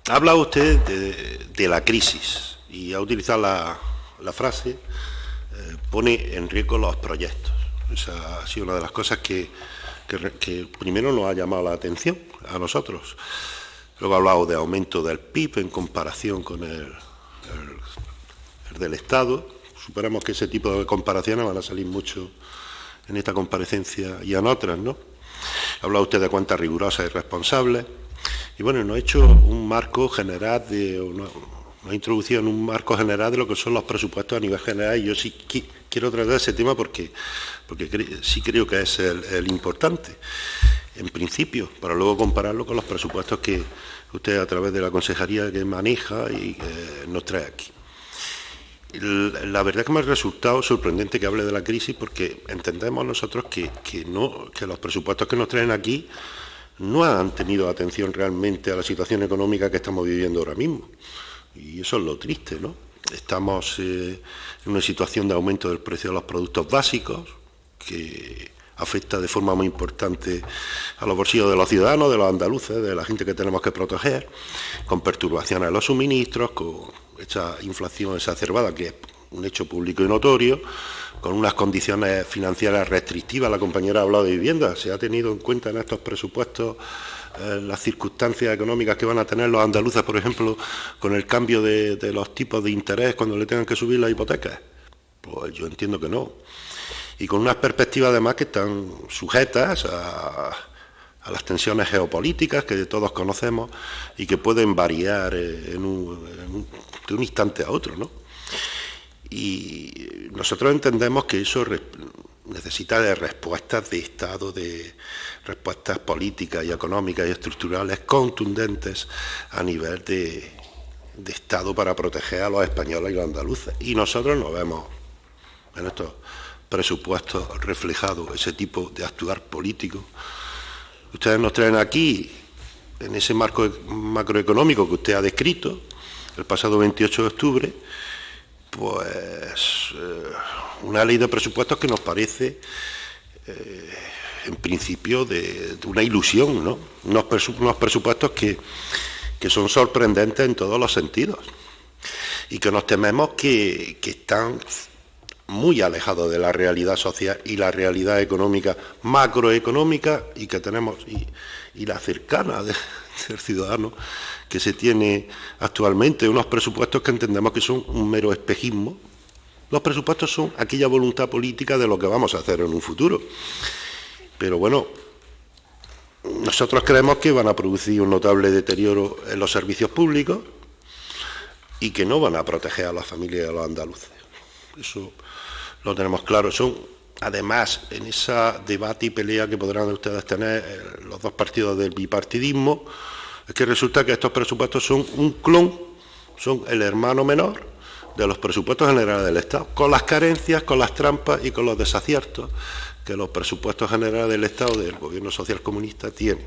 Ha hablado usted de la crisis y ha utilizado la frase pone en riesgo los proyectos. Esa ha sido una de las cosas que primero nos ha llamado la atención a nosotros. Luego ha hablado de aumento del PIB en comparación con el del Estado. Suponemos que ese tipo de comparaciones van a salir mucho en esta comparecencia y en otras, ¿no? Ha hablado usted de cuentas rigurosas y responsables. Y bueno, nos ha hecho un marco general nos ha introducido en un marco general de lo que son los presupuestos a nivel general, y yo sí quiero tratar ese tema porque sí creo que es el importante, en principio, para luego compararlo con los presupuestos que usted a través de la consejería que maneja y que nos trae aquí. La verdad es que me ha resultado sorprendente que hable de la crisis, porque entendemos nosotros que los presupuestos que nos traen aquí no han tenido atención realmente a la situación económica que estamos viviendo ahora mismo. Y eso es lo triste, ¿no? Estamos en una situación de aumento del precio de los productos básicos, que afecta de forma muy importante a los bolsillos de los ciudadanos, de los andaluces, de la gente que tenemos que proteger, con perturbaciones en los suministros, con esta inflación exacerbada, que es un hecho público y notorio, con unas condiciones financieras restrictivas. La compañera ha hablado de vivienda. ¿Se ha tenido en cuenta en estos presupuestos las circunstancias económicas que van a tener los andaluces, por ejemplo, con el cambio de los tipos de interés cuando le tengan que subir las hipotecas? Pues yo entiendo que no. Y con unas perspectivas además que están sujetas a las tensiones geopolíticas que todos conocemos y que pueden variar de un instante a otro, ¿no? Y nosotros entendemos que eso necesita de respuestas de Estado, de respuestas políticas y económicas y estructurales contundentes a nivel de Estado para proteger a los españoles y los andaluces. Y nosotros no vemos en estos presupuestos reflejado ese tipo de actuar político. Ustedes nos traen aquí, en ese marco macroeconómico que usted ha descrito, el pasado 28 de octubre, pues una ley de presupuestos que nos parece, en principio, de una ilusión, ¿no? Unos presupuestos que son sorprendentes en todos los sentidos y que nos tememos que están muy alejados de la realidad social y la realidad económica, macroeconómica, y que tenemos, y la cercana del ciudadano que se tiene actualmente. Unos presupuestos que entendemos que son un mero espejismo. Los presupuestos son aquella voluntad política de lo que vamos a hacer en un futuro. Pero bueno, nosotros creemos que van a producir un notable deterioro en los servicios públicos y que no van a proteger a las familias y a los andaluces. Eso lo tenemos claro. Son, además, en ese debate y pelea que podrán ustedes tener los dos partidos del bipartidismo, es que resulta que estos presupuestos son un clon, son el hermano menor de los presupuestos generales del Estado, con las carencias, con las trampas y con los desaciertos que los presupuestos generales del Estado del gobierno social comunista tienen.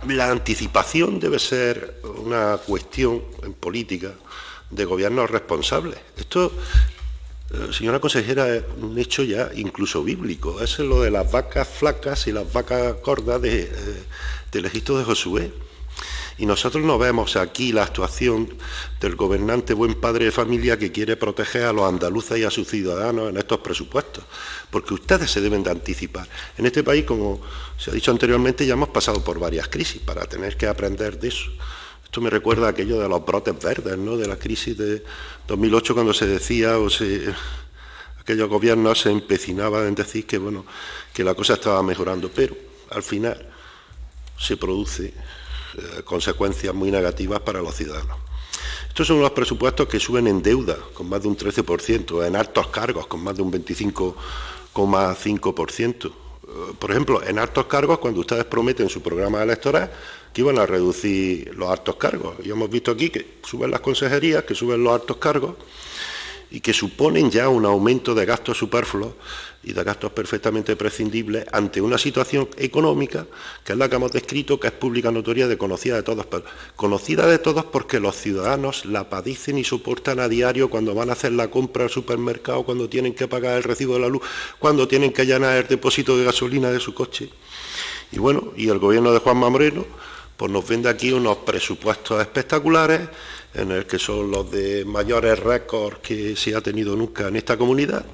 La anticipación debe ser una cuestión en política de gobiernos responsables. Esto, señora consejera, es un hecho ya incluso bíblico. Es lo de las vacas flacas y las vacas gordas del Egipto de Josué. Y nosotros no vemos aquí la actuación del gobernante buen padre de familia que quiere proteger a los andaluces y a sus ciudadanos en estos presupuestos, porque ustedes se deben de anticipar. En este país, como se ha dicho anteriormente, ya hemos pasado por varias crisis para tener que aprender de eso. Esto me recuerda a aquello de los brotes verdes, ¿no?, de la crisis de 2008, cuando se decía, aquellos gobiernos se empecinaban en decir que, bueno, que la cosa estaba mejorando, pero al final se produce consecuencias muy negativas para los ciudadanos. Estos son los presupuestos que suben en deuda con más de un 13%, en altos cargos con más de un 25,5%. Por ejemplo, en altos cargos, cuando ustedes prometen su programa electoral que iban a reducir los altos cargos, y hemos visto aquí que suben las consejerías, que suben los altos cargos y que suponen ya un aumento de gastos superfluos y de gastos perfectamente prescindibles ante una situación económica que es la que hemos descrito, que es pública, notoria, conocida de todos, pero conocida de todos porque los ciudadanos la padecen y soportan a diario cuando van a hacer la compra al supermercado, cuando tienen que pagar el recibo de la luz, cuando tienen que llenar el depósito de gasolina de su coche. Y bueno, y el gobierno de Juanma Moreno pues nos vende aquí unos presupuestos espectaculares, en el que son los de mayores récords que se ha tenido nunca en esta comunidad,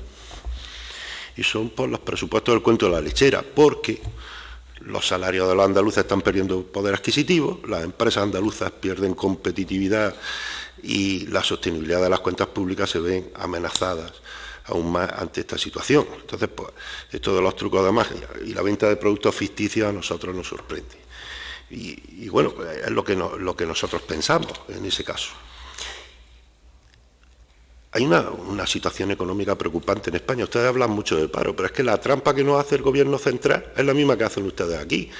y son pues los presupuestos del cuento de la lechera, porque los salarios de los andaluces están perdiendo poder adquisitivo, las empresas andaluzas pierden competitividad y la sostenibilidad de las cuentas públicas se ven amenazadas aún más ante esta situación. Entonces, pues, esto de los trucos de magia y la venta de productos ficticios a nosotros nos sorprende. Y bueno, es lo que nosotros pensamos en ese caso. Hay una situación económica preocupante en España. Ustedes hablan mucho de paro, pero es que la trampa que nos hace el gobierno central es la misma que hacen ustedes aquí.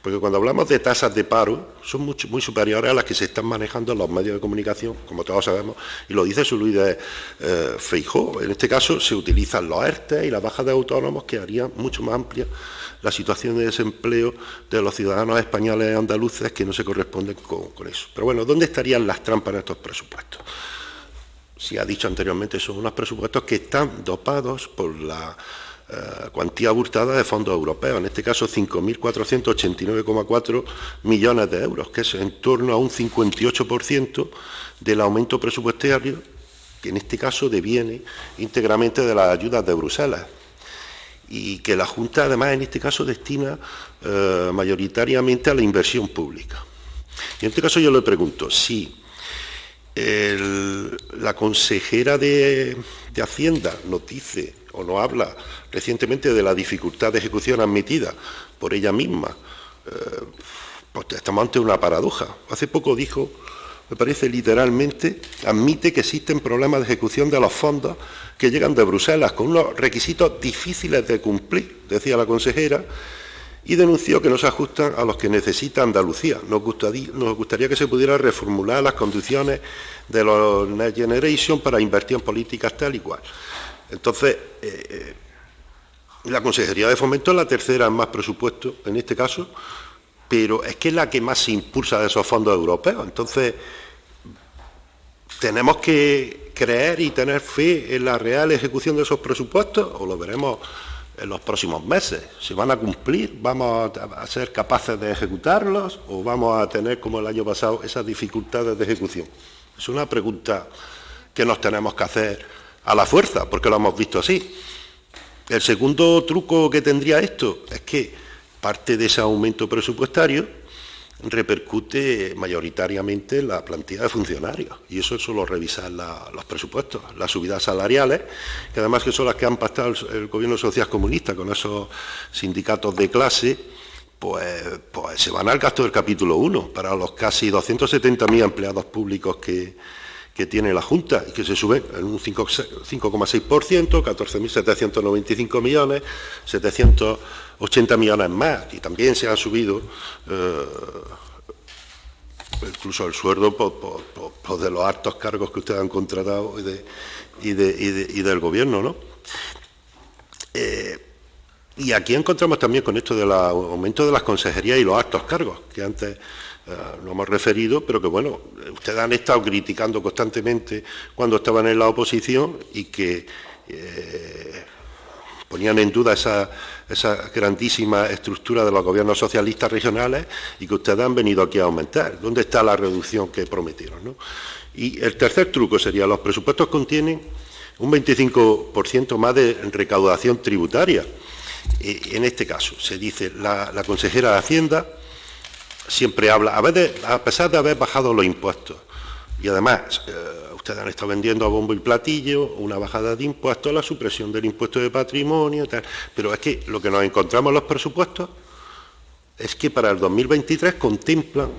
Porque cuando hablamos de tasas de paro, son muy superiores a las que se están manejando en los medios de comunicación, como todos sabemos, y lo dice su líder Feijóo. En este caso se utilizan los ERTE y las bajas de autónomos, que harían mucho más amplia la situación de desempleo de los ciudadanos españoles y andaluces, que no se corresponden con eso. Pero bueno, ¿dónde estarían las trampas en estos presupuestos? Si ha dicho anteriormente, son unos presupuestos que están dopados por la cuantía abultada de fondos europeos, en este caso 5.489,4 millones de euros, que es en torno a un 58% del aumento presupuestario, que en este caso deviene íntegramente de las ayudas de Bruselas, y que la Junta además en este caso destina mayoritariamente a la inversión pública. Y en este caso yo le pregunto, si la consejera de Hacienda nos dice o nos habla recientemente de la dificultad de ejecución admitida por ella misma, pues estamos ante una paradoja. Hace poco dijo, me parece literalmente, admite que existen problemas de ejecución de los fondos que llegan de Bruselas con unos requisitos difíciles de cumplir, decía la consejera, y denunció que no se ajustan a los que necesita Andalucía. Nos gustaría que se pudiera reformular las condiciones de los Next Generation para invertir en políticas tal y cual. Entonces, la Consejería de Fomento es la tercera en más presupuesto en este caso, pero es que es la que más se impulsa de esos fondos europeos. Entonces, ¿tenemos que creer y tener fe en la real ejecución de esos presupuestos o lo veremos en los próximos meses? ¿Se van a cumplir? ¿Vamos a ser capaces de ejecutarlos o vamos a tener, como el año pasado, esas dificultades de ejecución? Es una pregunta que nos tenemos que hacer a la fuerza, porque lo hemos visto así. El segundo truco que tendría esto es que parte de ese aumento presupuestario repercute mayoritariamente en la plantilla de funcionarios, y eso es solo revisar los presupuestos, las subidas salariales, que además que son las que han pactado el gobierno social comunista con esos sindicatos de clase, pues se van al gasto del capítulo 1 para los casi 270.000 empleados públicos que tiene la Junta y que se suben en un 5,6%, 14.795 millones, 780 millones más, y también se han subido incluso el sueldo de los altos cargos que ustedes han contratado y del gobierno, ¿no? Y aquí encontramos también con esto del aumento de las consejerías y los altos cargos, que antes no hemos referido, pero que bueno, ustedes han estado criticando constantemente cuando estaban en la oposición y que ponían en duda esa grandísima estructura de los gobiernos socialistas regionales y que ustedes han venido aquí a aumentar. ¿Dónde está la reducción que prometieron, ¿no? Y el tercer truco sería, los presupuestos contienen un 25% más de recaudación tributaria. En este caso, se dice, la consejera de Hacienda siempre habla, a pesar de haber bajado los impuestos, y además ustedes han estado vendiendo a bombo y platillo una bajada de impuestos, la supresión del impuesto de patrimonio, tal, pero es que lo que nos encontramos en los presupuestos es que para el 2023 contemplan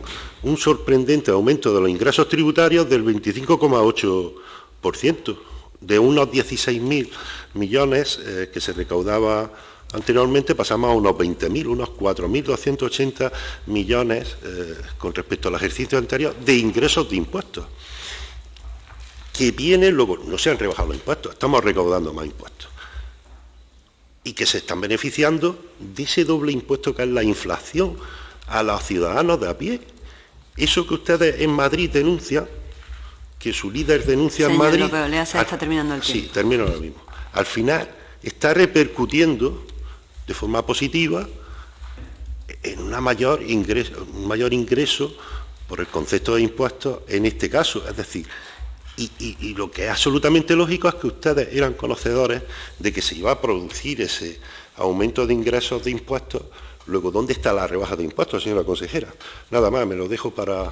un sorprendente aumento de los ingresos tributarios del 25,8%, de unos 16.000 millones que se recaudaba anteriormente, pasamos a unos 20.000, unos 4.280 millones con respecto al ejercicio anterior de ingresos de impuestos, que vienen luego, no se han rebajado los impuestos, estamos recaudando más impuestos, y que se están beneficiando de ese doble impuesto que es la inflación a los ciudadanos de a pie. Eso que ustedes en Madrid denuncian, que su líder denuncia en Madrid... Señor López, se está terminando el tiempo. Sí, termino ahora mismo. Al final está repercutiendo de forma positiva en un mayor ingreso por el concepto de impuestos en este caso. Es decir, y lo que es absolutamente lógico es que ustedes eran conocedores de que se iba a producir ese aumento de ingresos de impuestos. Luego, ¿dónde está la rebaja de impuestos, señora consejera? Nada más, me lo dejo para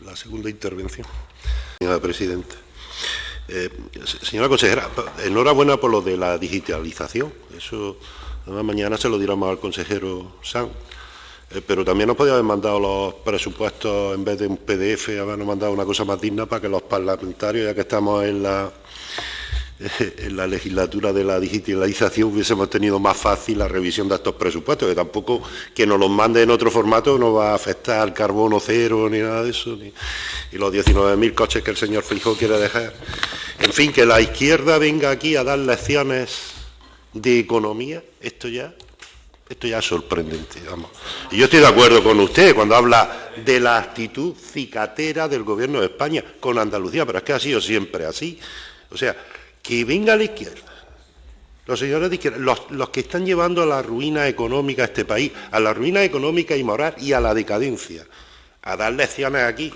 la segunda intervención. Señora presidenta. Señora consejera, enhorabuena por lo de la digitalización. Eso, además, mañana se lo diremos al consejero Sanz. Pero también nos podía haber mandado los presupuestos en vez de un PDF, habernos mandado una cosa más digna para que los parlamentarios, ya que estamos en la legislatura de la digitalización, hubiésemos tenido más fácil la revisión de estos presupuestos, que tampoco que nos los mande en otro formato no va a afectar al carbono cero ni nada de eso, y los 19.000 coches que el señor Feijóo quiere dejar. En fin, que la izquierda venga aquí a dar lecciones de economía, esto ya es sorprendente, vamos. Y yo estoy de acuerdo con usted cuando habla de la actitud cicatera del Gobierno de España con Andalucía, pero es que ha sido siempre así. O sea, que venga la izquierda, los señores de izquierda, los que están llevando a la ruina económica a este país, a la ruina económica y moral y a la decadencia, a dar lecciones aquí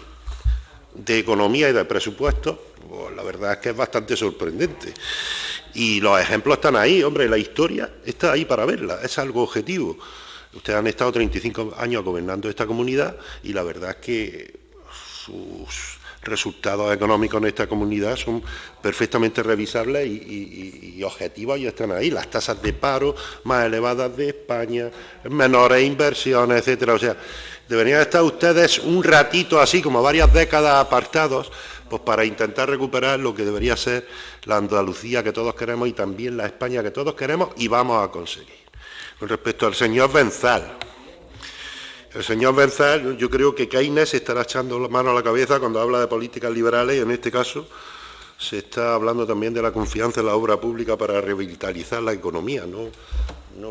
de economía y de presupuestos, pues la verdad es que es bastante sorprendente. Y los ejemplos están ahí, hombre, la historia está ahí para verla, es algo objetivo. Ustedes han estado 35 años gobernando esta comunidad y la verdad es que sus resultados económicos en esta comunidad son perfectamente revisables y objetivos y están ahí. Las tasas de paro más elevadas de España, menores inversiones, etcétera. O sea, deberían estar ustedes un ratito así, como varias décadas apartados, pues para intentar recuperar lo que debería ser la Andalucía que todos queremos y también la España que todos queremos y vamos a conseguir. Con respecto al señor Benzal, yo creo que Keynes estará echando la mano a la cabeza cuando habla de políticas liberales y en este caso se está hablando también de la confianza en la obra pública para revitalizar la economía, no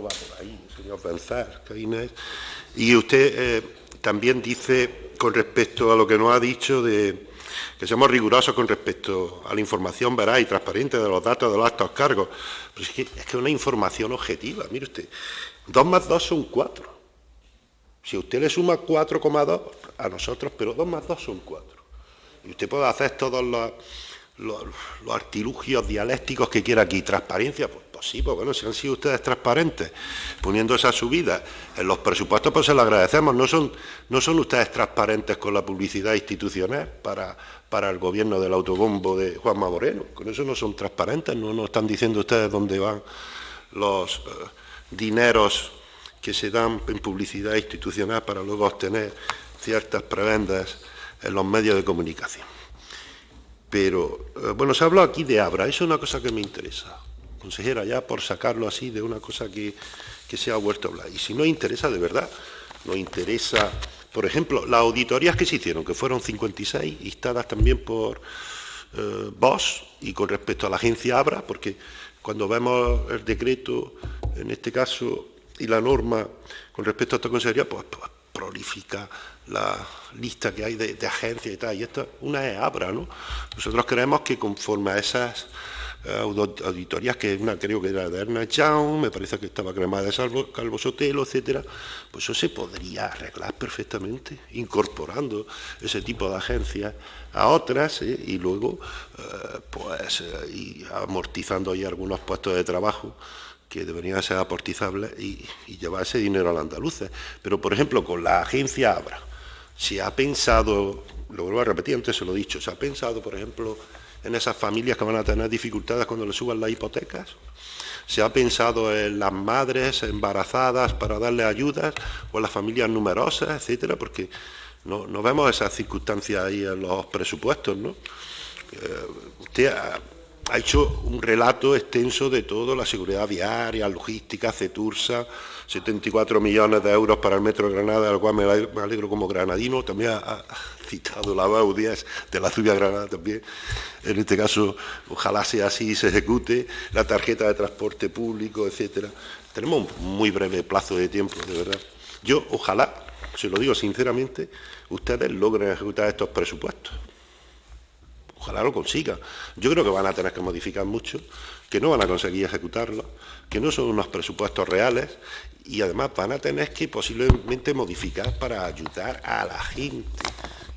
va por ahí, señor Benzal, Keynes. Y usted también dice, con respecto a lo que nos ha dicho, de que seamos rigurosos con respecto a la información veraz y transparente de los datos de los altos cargos. Pero es que una información objetiva, mire usted, 2 más 2 son 4. Si usted le suma 4,2 a nosotros, pero 2 más 2 son 4. Y usted puede hacer todos los artilugios dialécticos que quiera aquí. ¿Transparencia? Pues sí, pues bueno, si han sido ustedes transparentes poniendo esa subida en los presupuestos, pues se lo agradecemos. No son ustedes transparentes con la publicidad institucional para el gobierno del autobombo de Juanma Moreno. Con eso no son transparentes, no nos están diciendo ustedes dónde van los dineros que se dan en publicidad institucional para luego obtener ciertas prebendas en los medios de comunicación. Pero, bueno, se ha hablado aquí de Abra, eso es una cosa que me interesa, consejera, ya por sacarlo así de una cosa que se ha vuelto a hablar. Y si no interesa de verdad, nos interesa, por ejemplo, las auditorías que se hicieron, que fueron 56, instadas también por Bosch y con respecto a la agencia Abra, porque cuando vemos el decreto, en este caso, y la norma con respecto a esta consejería, pues prolifica la lista que hay de agencias y tal, y esta una es Abra, ¿no? Nosotros creemos que conforme a esas auditorías, que una creo que era de Ernest Young, me parece que estaba cremada de Calvo Sotelo, etcétera, pues eso se podría arreglar perfectamente, incorporando ese tipo de agencias a otras, y luego y amortizando ahí algunos puestos de trabajo que deberían ser aportizables y llevar ese dinero a los andaluces. Pero, por ejemplo, con la agencia Abra, se ha pensado, lo vuelvo a repetir, antes se lo he dicho, se ha pensado, por ejemplo, en esas familias que van a tener dificultades cuando les suban las hipotecas, se ha pensado en las madres embarazadas para darles ayudas, o en las familias numerosas, etcétera, porque no vemos esas circunstancias ahí en los presupuestos, ¿no? Usted ha hecho un relato extenso de todo, la seguridad viaria, logística, CETURSA, 74 millones de euros para el Metro de Granada, del cual me alegro como granadino. También ha citado la BAU10 de la ciudad de Granada también. En este caso, ojalá sea así y se ejecute la tarjeta de transporte público, etcétera. Tenemos un muy breve plazo de tiempo, de verdad. Yo, ojalá, se lo digo sinceramente, ustedes logren ejecutar estos presupuestos. Ojalá lo consigan. Yo creo que van a tener que modificar mucho, que no van a conseguir ejecutarlo, que no son unos presupuestos reales y además van a tener que posiblemente modificar para ayudar a la gente.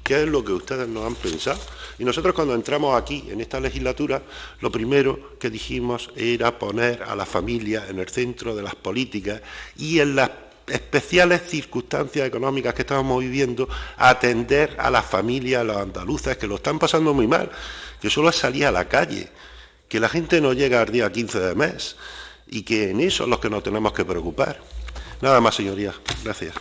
¿Qué es lo que ustedes nos han pensado? Y nosotros cuando entramos aquí, en esta legislatura, lo primero que dijimos era poner a la familia en el centro de las políticas y en las especiales circunstancias económicas que estamos viviendo, atender a las familias, a los andaluces que lo están pasando muy mal, que solo es salir a la calle, que la gente no llega al día 15 de mes y que en eso es los que nos tenemos que preocupar. Nada más, señorías. Gracias.